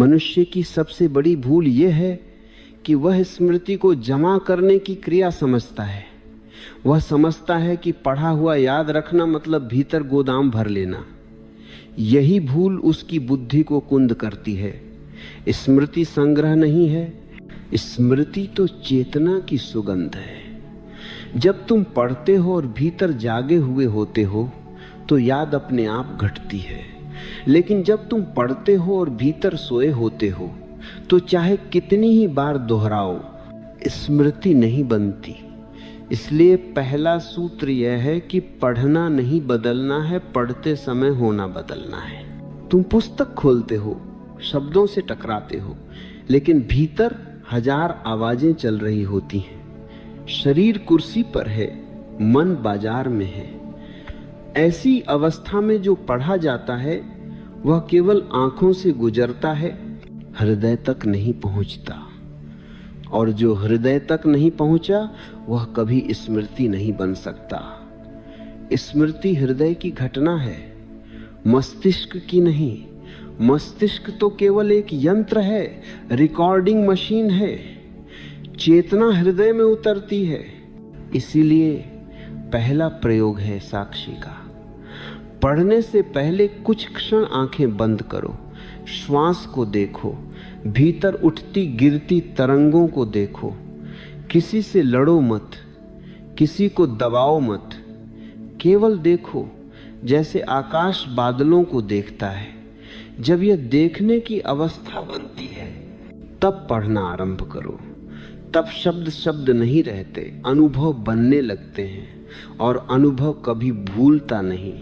मनुष्य की सबसे बड़ी भूल यह है कि वह स्मृति को जमा करने की क्रिया समझता है। वह समझता है कि पढ़ा हुआ याद रखना मतलब भीतर गोदाम भर लेना। यही भूल उसकी बुद्धि को कुंद करती है। स्मृति संग्रह नहीं है, स्मृति तो चेतना की सुगंध है। जब तुम पढ़ते हो और भीतर जागे हुए होते हो तो याद अपने आप घटती है, लेकिन जब तुम पढ़ते हो और भीतर सोए होते हो तो चाहे कितनी ही बार दोहराओ, स्मृति नहीं बनती। इसलिए पहला सूत्र यह है कि पढ़ना नहीं बदलना है, पढ़ते समय होना बदलना है। तुम पुस्तक खोलते हो, शब्दों से टकराते हो, लेकिन भीतर हजार आवाजें चल रही होती हैं। शरीर कुर्सी पर है, मन बाजार में है। ऐसी अवस्था में जो पढ़ा जाता है वह केवल आंखों से गुजरता है, हृदय तक नहीं पहुंचता। और जो हृदय तक नहीं पहुंचा वह कभी स्मृति नहीं बन सकता। स्मृति हृदय की घटना है, मस्तिष्क की नहीं। मस्तिष्क तो केवल एक यंत्र है, रिकॉर्डिंग मशीन है। चेतना हृदय में उतरती है। इसीलिए पहला प्रयोग है साक्षी का। पढ़ने से पहले कुछ क्षण आंखें बंद करो, श्वास को देखो, भीतर उठती गिरती तरंगों को देखो। किसी से लड़ो मत, किसी को दबाओ मत, केवल देखो जैसे आकाश बादलों को देखता है। जब यह देखने की अवस्था बनती है तब पढ़ना आरंभ करो। तब शब्द शब्द नहीं रहते, अनुभव बनने लगते हैं, और अनुभव कभी भूलता नहीं।